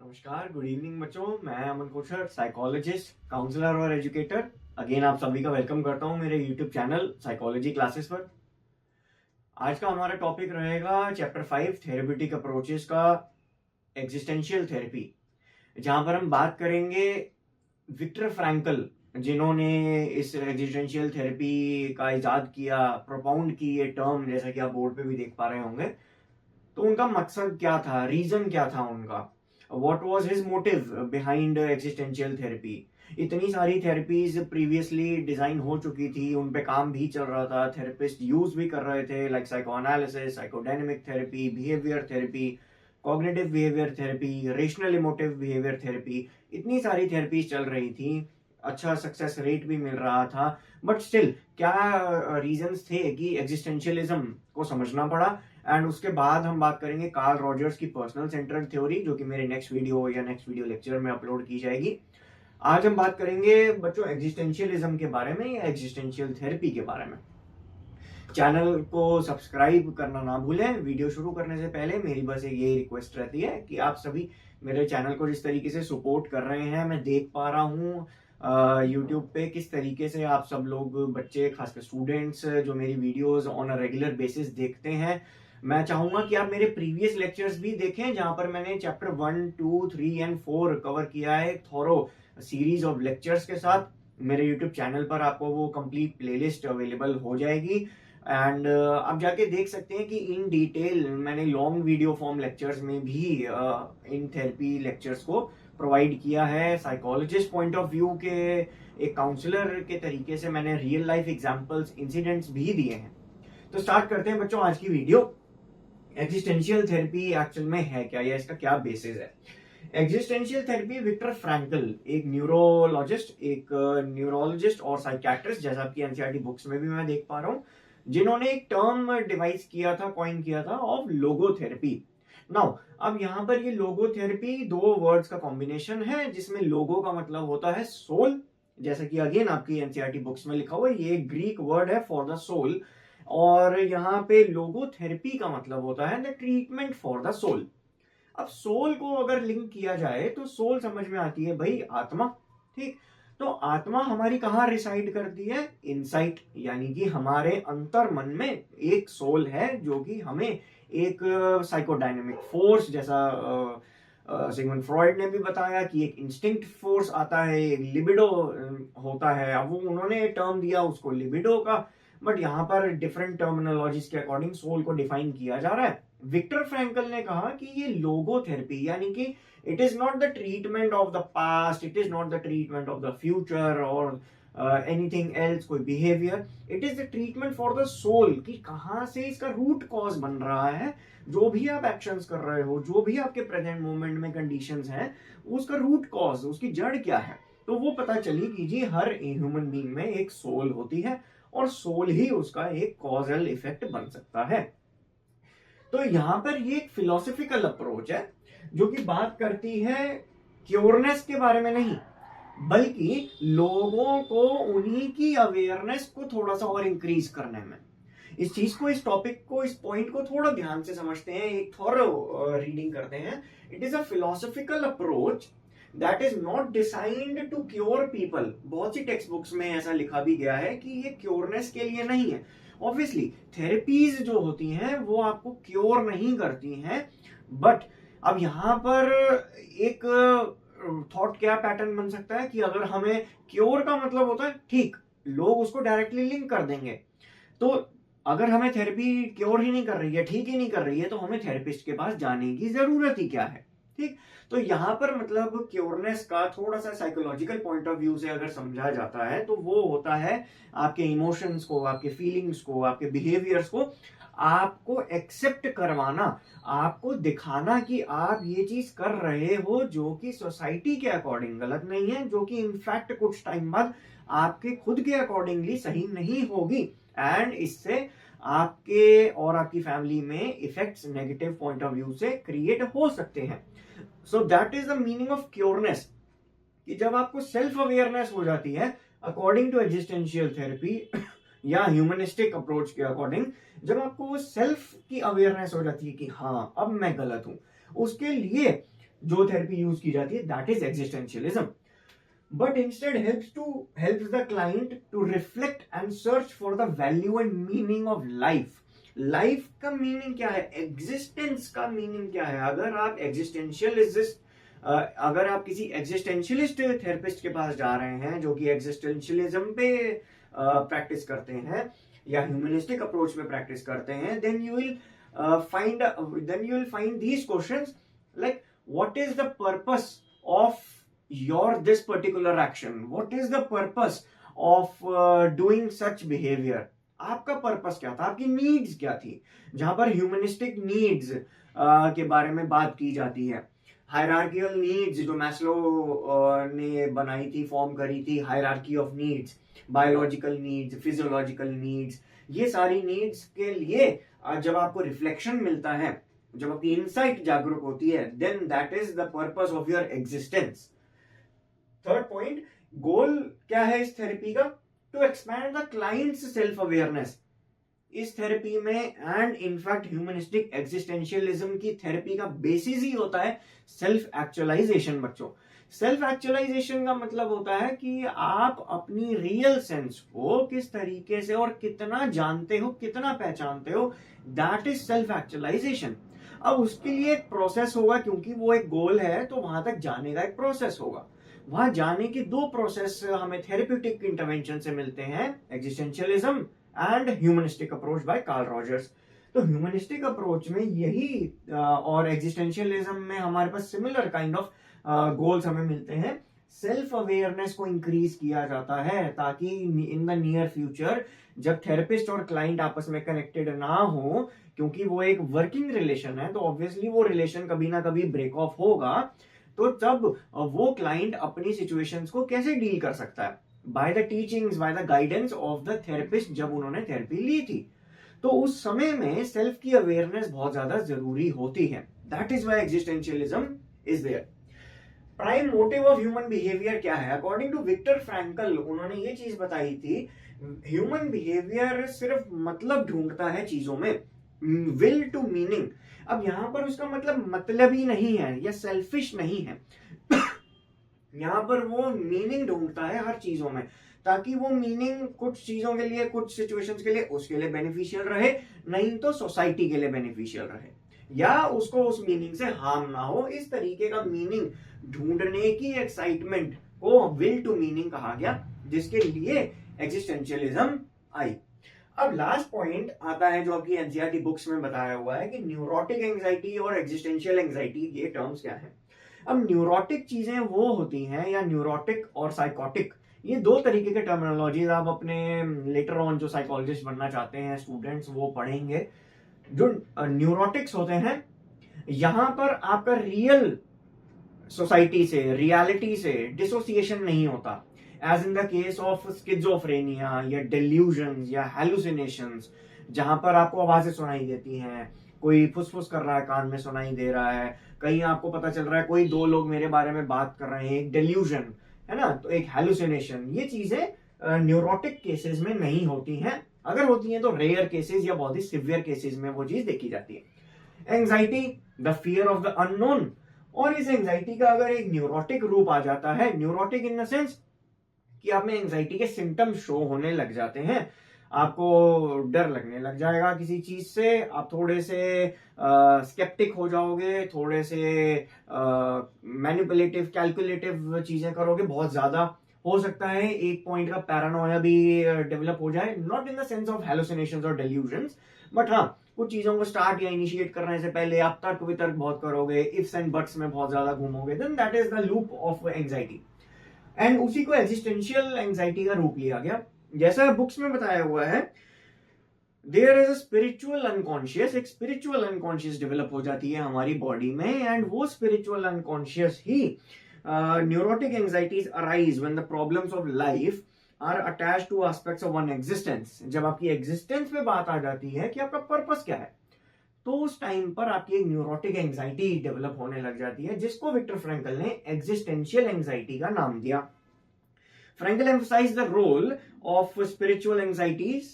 नमस्कार, good evening बच्चों। मैं अमन कोशर, साइकोलॉजिस्ट, काउंसलर और एजुकेटर। अगेन आप सभी का वेलकम करता हूं मेरे यूट्यूब चैनल साइकोलॉजी क्लासेस पर। आज का हमारा टॉपिक रहेगा चैप्टर 5 थेरेप्यूटिक अप्रोचेस का एग्जिस्टेंशियल थेरेपी, जहां पर हम बात करेंगे विक्टर फ्रैंकल, जिन्होंने इस एग्जिस्टेंशियल थेरेपी का इजाद किया, प्रोपाउंड की ये टर्म, जैसा कि आप बोर्ड पे भी देख पा रहे होंगे। तो उनका मकसद क्या था, रीजन क्या था उनका, what was his motive behind existential therapy. इतनी सारी थेरेपीज प्रीवियसली डिजाइन हो चुकी थी, उन पे काम भी चल रहा था, थेरेपिस्ट यूज भी कर रहे थे, like psycho analysis, psychodynamic therapy, behaviour therapy, cognitive behaviour therapy, rational emotive behaviour therapy. इतनी सारी थेरेपीज चल रही थी, अच्छा सक्सेस रेट भी मिल रहा था। बट स्टिल क्या रीजंस थे कि एग्जिस्टेंशियलिज्म को समझना पड़ा। एंड उसके बाद हम बात करेंगे कार्ल रॉजर्स की पर्सनल सेंटर्ड थ्योरी, जो कि मेरे नेक्स्ट वीडियो या नेक्स्ट वीडियो लेक्चर में अपलोड की जाएगी। आज हम बात करेंगे बच्चों एग्जिस्टेंशियलिज्म के बारे में या एग्जिस्टेंशियल थेरेपी के बारे में। चैनल को सब्सक्राइब करना ना भूलें। वीडियो शुरू करने से पहले मेरी बस ये रिक्वेस्ट रहती है कि आप सभी मेरे चैनल को जिस तरीके से सपोर्ट कर रहे हैं, मैं देख पा रहा हूँ यूट्यूब पे किस तरीके से आप सब लोग, बच्चे, खासकर स्टूडेंट्स जो मेरी videos on a regular basis देखते हैं। मैं चाहूंगा कि आप मेरे प्रीवियस लेक्चर्स भी देखें, जहां पर मैंने चैप्टर 1, 2, 3 एंड 4 कवर किया है थोरो सीरीज ऑफ लेक्चर्स के साथ। मेरे यूट्यूब चैनल पर आपको वो कंप्लीट प्लेलिस्ट अवेलेबल हो जाएगी एंड आप जाके देख सकते हैं कि इन डिटेल मैंने लॉन्ग वीडियो फॉर्म लेक्चर्स में भी इन थेरेपी लेक्चर्स को प्रोवाइड किया है। साइकोलॉजिस्ट पॉइंट ऑफ व्यू के, एक काउंसलर के तरीके से मैंने रियल लाइफ एग्जांपल्स, इंसिडेंट्स भी दिए हैं। तो स्टार्ट करते हैं बच्चों आज की वीडियो। एग्जिस्टेंशियल थेरेपी एक्चुअल में है क्या, या इसका क्या बेसिस है। एग्जिस्टेंशियल थेरेपी विक्टर फ्रैंकल, एक न्यूरोलॉजिस्ट, एक न्यूरोलॉजिस्ट और साइकियाट्रिस्ट, जैसा आपकी एनसीईआरटी बुक्स में भी मैं देख पा रहा हूं, जिन्होंने एक टर्म डिवाइस किया था, कॉइन किया था, ऑफ लोगोथेरेपी। नाउ अब यहां पर ये लोगोथेरेपी दो वर्ड्स का कॉम्बिनेशन है, जिसमें लोगो का मतलब होता है सोल, जैसा कि अगेन आपकी एनसीईआरटी बुक्स में लिखा हुआ है, ये ग्रीक वर्ड है फॉर द सोल। और यहाँ पे लोगोथेरेपी का मतलब होता है the treatment for the soul. अब सोल को अगर लिंक किया जाए तो सोल समझ में आती है भाई आत्मा, ठीक। तो आत्मा हमारी कहाँ रिसाइड करती है, इनसाइट, यानी कि हमारे अंतर मन में एक सोल है, जो कि हमें एक साइकोडायनेमिक फोर्स, जैसा सिगमंड फ्रॉइड ने भी बताया कि एक इंस्टिंक्ट फोर्स आता है, एक लिबिडो होता है। अब वो उन्होंने टर्म दिया उसको लिबिडो का, बट यहाँ पर डिफरेंट टर्मिनोलॉजीज के अकॉर्डिंग सोल को डिफाइन किया जा रहा है। विक्टर फ्रैंकल ने कहा कि ये लोगोथेरेपी, यानी कि it is not the treatment of the past, it is not the treatment of the future और एनीथिंग एल्स, कोई behaviour, it is the treatment for the soul, कि कहाँ से इसका रूट कॉज बन रहा है। जो भी आप एक्शंस कर रहे हो, जो भी आपके प्रेजेंट मोमेंट में कंडीशंस हैं, उसका रूट कॉज, उसकी जड़ क्या है, तो वो पता चली कि जी हर ह्यूमन बीइंग में एक सोल होती है और सोल ही उसका एक कॉजल इफेक्ट बन सकता है। तो यहां पर ये एक फिलोसफिकल अप्रोच है, जो कि बात करती है क्योरनेस के बारे में नहीं, बल्कि लोगों को उन्हीं की अवेयरनेस को थोड़ा सा और इंक्रीज करने में। इस चीज को, इस टॉपिक को, इस पॉइंट को थोड़ा ध्यान से समझते हैं, एक थोरो रीडिंग करते हैं। It is a philosophical approach that is not designed to cure people. बहुत सी टेक्स्ट बुक्स में ऐसा लिखा भी गया है कि ये क्योरनेस के लिए नहीं है। ऑब्वियसली थेरेपीज जो होती हैं वो आपको क्योर नहीं करती हैं, बट अब यहां पर एक थॉट क्या पैटर्न बन सकता है कि अगर हमें क्योर का मतलब होता है ठीक, लोग उसको डायरेक्टली लिंक कर देंगे। तो अगर हमें थेरेपी क्योर ही नहीं कर रही है, ठीक ही नहीं कर रही है, तो हमें थेरेपिस्ट के पास जाने की जरूरत ही क्या है, ठीक। तो यहां पर मतलब क्योरनेस का थोड़ा सा साइकोलॉजिकल पॉइंट ऑफ व्यू से अगर समझा जाता है, तो वो होता है आपके इमोशंस को, आपके फीलिंग्स को, आपके बिहेवियर्स को आपको एक्सेप्ट करवाना, आपको दिखाना कि आप ये चीज कर रहे हो जो कि सोसाइटी के अकॉर्डिंग गलत नहीं है, जो कि इनफैक्ट कुछ टाइम बाद आपके खुद के अकॉर्डिंगली सही नहीं होगी, एंड इससे आपके और आपकी फैमिली में effects negative point of view से क्रिएट हो सकते हैं। So that is the meaning of cureness, कि जब आपको सेल्फ अवेयरनेस हो जाती है अकॉर्डिंग टू एग्जिस्टेंशियल थेरेपी या ह्यूमनिस्टिक अप्रोच के अकॉर्डिंग, जब आपको वो सेल्फ की अवेयरनेस हो जाती है कि हाँ अब मैं गलत हूं, उसके लिए जो थेरेपी यूज की जाती है, that is existentialism. But instead helps the client to reflect and search for the value and meaning of life. Life का मीनिंग क्या है, एग्जिस्टेंस का मीनिंग क्या है. अगर आप अगर आप किसी एग्जिस्टेंशियलिस्ट थेरेपिस्ट के पास जा रहे हैं जो कि एग्जिस्टेंशियलिज्म पे प्रैक्टिस करते हैं या ह्यूमनिस्टिक अप्रोच पे प्रैक्टिस करते हैं, then you will find these questions like, what is the purpose of this particular action? What is the purpose of doing such behavior? आपका पर्पस क्या था, आपकी नीड्स क्या थी. जहां पर ह्यूमनिस्टिक नीड्स के बारे में बात की जाती है, हायरार्किकल नीड्स जो मैस्लो ने बनाई थी, फॉर्म करी थी, hierarchy of needs, biological needs, physiological needs, ये सारी नीड्स के लिए जब आपको रिफ्लेक्शन मिलता है, जब आपकी इनसाइट जागरूक होती है, then that is the purpose of your existence. Third point, goal क्या है इस थेरेपी का? To expand the client's self awareness. इस थेरेपी में एंड इनफैक्ट ह्यूमनिस्टिक एग्जिस्टेंशियलिज्म की थेरेपी का बेसिस ही होता है सेल्फ एक्चुअलाइजेशन. बच्चों, सेल्फ एक्चुअलाइजेशन का मतलब होता है कि आप अपनी रियल सेंस को किस तरीके से और कितना जानते हो, कितना पहचानते हो, दैट इज सेल्फ एक्चुअलाइजेशन. अब उसके लिए एक प्रोसेस होगा, क्योंकि वो एक गोल है तो वहां तक जाने का एक प्रोसेस होगा. वहां जाने के दो प्रोसेस हमें थेरेप्यूटिक इंटरवेंशन से मिलते हैं, existentialism and humanistic approach by Karl Rogers. तो ह्यूमनिस्टिक अप्रोच में यही और एग्जिस्टेंशियलिज्म में हमारे पास सिमिलर काइंड ऑफ गोल्स हमें मिलते हैं. सेल्फ अवेयरनेस को इंक्रीज किया जाता है ताकि इन द नियर फ्यूचर जब थेरेपिस्ट और क्लाइंट आपस में कनेक्टेड ना हो, क्योंकि वो एक वर्किंग रिलेशन है, तो ऑब्वियसली वो रिलेशन कभी ना कभी ब्रेक ऑफ होगा, तो तब वो क्लाइंट अपनी सिचुएशंस को कैसे डील कर सकता है, by the teachings, by the guidance of the therapist जब उन्होंने थेरेपी ली थी. तो उस समय में सेल्फ की अवेयरनेस बहुत ज्यादा जरूरी होती है. That is why existentialism is there. Prime motive of human behaviour क्या है? अकॉर्डिंग टू विक्टर फ्रैंकल, उन्होंने ये चीज बताई थी, ह्यूमन बिहेवियर सिर्फ मतलब ढूंढता है चीजों में, विल टू मीनिंग. अब यहां पर उसका मतलब ही नहीं है या सेल्फिश नहीं है. यहां पर वो मीनिंग ढूंढता है हर चीजों में, ताकि वो मीनिंग कुछ चीजों के लिए, कुछ सिचुएशंस के लिए उसके लिए बेनिफिशियल रहे, नहीं तो सोसाइटी के लिए बेनिफिशियल रहे, या उसको उस मीनिंग से हार्म ना हो. इस तरीके का मीनिंग ढूंढने की एक्साइटमेंट को विल टू मीनिंग कहा गया, जिसके लिए एग्जिस्टेंशियलिज्म आई. अब लास्ट पॉइंट आता है जो आपकी एनसीईआरटी बुक्स में बताया हुआ है कि न्यूरोटिक एंजाइटी और एग्जिस्टेंशियल एंजाइटी, ये टर्म्स क्या है. अब न्यूरोटिक चीजें वो होती हैं, या न्यूरोटिक और साइकोटिक, ये दो तरीके के टर्मिनोलॉजीज आप अपने लेटर ऑन जो साइकोलॉजिस्ट बनना चाहते हैं स्टूडेंट्स वो पढ़ेंगे. जो न्यूरोटिक्स होते हैं, यहां पर आपका रियल सोसाइटी से, रियलिटी से डिसोसिएशन नहीं होता, as in the case of schizophrenia या डेल्यूजन्स या हेलुसिनेशंस, जहां पर आपको आवाजें सुनाई देती हैं, कोई फुसफुस कर रहा है, कान में सुनाई दे रहा है, कहीं आपको पता चल रहा है कोई दो लोग मेरे बारे में बात कर रहे हैं, एक डेल्यूजन है ना, तो एक हेलुसिनेशन. ये चीजें न्यूरोटिक केसेस में नहीं होती हैं. अगर होती हैं तो रेयर केसेस या बहुत ही सिवियर केसेस में वो चीज देखी जाती है. Anxiety, the fear of the unknown. और इस एंजाइटी का अगर एक न्यूरोटिक रूप आ जाता है, न्यूरोटिक इन द सेंस कि आप में एंजाइटी के सिम्टम्स शो होने लग जाते हैं, आपको डर लगने लग जाएगा किसी चीज से, आप थोड़े से स्केप्टिक हो जाओगे, थोड़े से मैनिपुलेटिव, कैलकुलेटिव चीजें करोगे, बहुत ज्यादा हो सकता है एक पॉइंट का पैरानोया भी डेवलप हो जाए, not in the sense of hallucinations और डेल्यूजन्स, बट हाँ कुछ चीजों को स्टार्ट या इनिशिएट करने से पहले आप तर्क वितर्क बहुत करोगे, इफ्स एंड बट्स में बहुत ज्यादा घूमोगे, then that is the loop of anxiety. And उसी को एग्जिस्टेंशियल एंजाइटी का रूप लिया गया. जैसा बुक्स में बताया हुआ है, there is a spiritual unconscious, एक स्पिरिचुअल अनकॉन्शियस डेवलप हो जाती है हमारी बॉडी में, एंड वो स्पिरिचुअल अनकॉन्शियस ही neurotic anxieties arise when the problems of life are attached to aspects of one existence. जब आपकी एग्जिस्टेंस पे बात आ जाती है कि आपका पर्पस क्या है, तो उस टाइम पर आपकी एक न्यूरोटिक एंजाइटी डेवलप होने लग जाती है, जिसको विक्टर फ्रैंकल ने एग्जिस्टेंशियल एंजाइटी का नाम दिया. Frankl emphasized the role of spiritual anxieties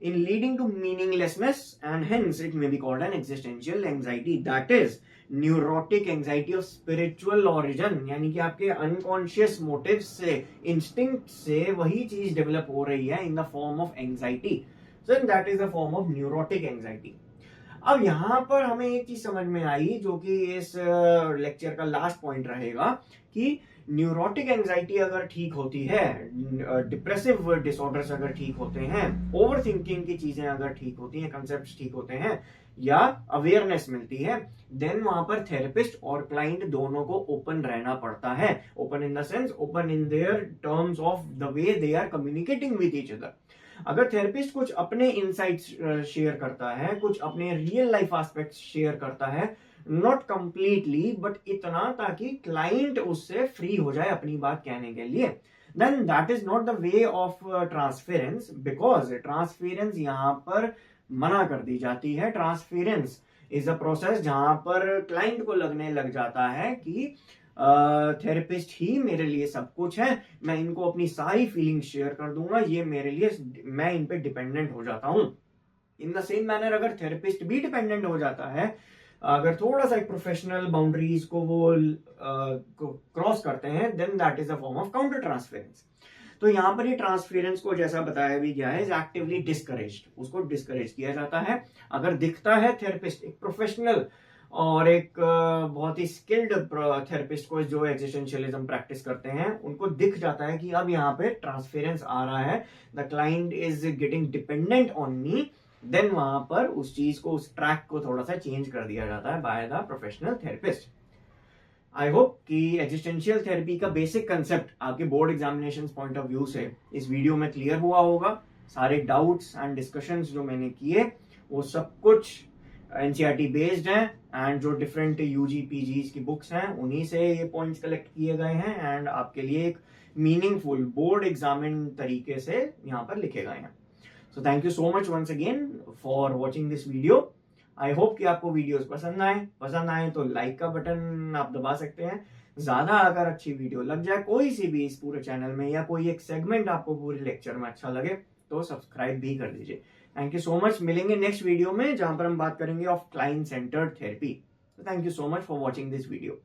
in leading to meaninglessness, and hence it may be called an existential anxiety. That is, neurotic anxiety of spiritual origin, यानी कि आपके unconscious motive से, instinct से वही चीज डेवलप हो रही है in the form of anxiety, so that is the form of neurotic anxiety. अब यहां पर हमें एक चीज समझ में आई जो कि इस लेक्चर का लास्ट पॉइंट रहेगा कि न्यूरोटिक एंजाइटी अगर ठीक होती है, डिप्रेसिव डिसऑर्डर्स अगर ठीक होते हैं, ओवर थिंकिंग की चीजें अगर ठीक होती हैं, कंसेप्ट ठीक होते हैं या अवेयरनेस मिलती है, देन वहां पर थेरेपिस्ट और क्लाइंट दोनों को ओपन रहना पड़ता है। Open in the sense, open in their terms of the way they are communicating with each other. अगर थेरेपिस्ट कुछ अपने इनसाइट्स शेयर करता है, कुछ अपने रियल लाइफ एस्पेक्ट्स शेयर करता है, नॉट कंप्लीटली बट इतना ताकि क्लाइंट उससे फ्री हो जाए अपनी बात कहने के लिए, then that is not the way of transference, because transference यहां पर मना कर दी जाती है। ट्रांसफेरेंस इज अ प्रोसेस जहां पर क्लाइंट को लगने लग जाता है कि थेरेपिस्ट ही मेरे लिए सब कुछ है, मैं इनको अपनी सारी फीलिंग शेयर कर दूंगा, ये मेरे लिए, मैं इन पे डिपेंडेंट हो जाता हूं। इन द सेम मैनर अगर थेरेपिस्ट भी डिपेंडेंट हो जाता है, अगर थोड़ा सा एक प्रोफेशनल बाउंड्रीज को वो क्रॉस करते हैं, then that is a form of counter transference. तो यहां पर ये ट्रांसफेरेंस को जैसा बताया भी गया है, इज एक्टिवली डिस्करेज्ड, उसको डिस्करेज किया जाता है। अगर दिखता है थेरेपिस्ट एक प्रोफेशनल और एक बहुत ही स्किल्ड थेरेपिस्ट को जो एग्जिस्टेंशियलिज्म प्रैक्टिस करते हैं, उनको दिख जाता है कि अब यहाँ पे ट्रांसफेरेंस आ रहा है, the client is getting dependent on me, देन वहां पर उस चीज को, उस ट्रैक को थोड़ा सा चेंज कर दिया जाता है by the professional therapist. I hope कि एग्जिस्टेंशियल थेरेपी का बेसिक कंसेप्ट आपके board examination point of view से इस वीडियो में क्लियर हुआ होगा। सारे डाउट्स एंड डिस्कशंस जो मैंने किए वो सब कुछ एनसीईआरटी बेस्ड हैं, एंड जो डिफरेंट यूजी पीजीज की बुक्स हैं उन्हीं से ये पॉइंट्स कलेक्ट किए गए हैं, एंड आपके लिए एक मीनिंगफुल बोर्ड एग्जामिन तरीके से यहाँ पर लिखे गए हैं। So thank you so much once again for watching this video. I hope कि आपको वीडियोस पसंद आए तो लाइक का बटन आप दबा सकते हैं। ज्यादा अगर अच्छी वीडियो लग जाए कोई सी भी इस पूरे चैनल में, या कोई एक सेगमेंट आपको पूरे लेक्चर में अच्छा लगे, तो सब्सक्राइब भी कर दीजिए। Thank you so much. मिलेंगे नेक्स्ट वीडियो में जहां पर हम बात करेंगे of client centred therapy. Thank you so much for watching this video.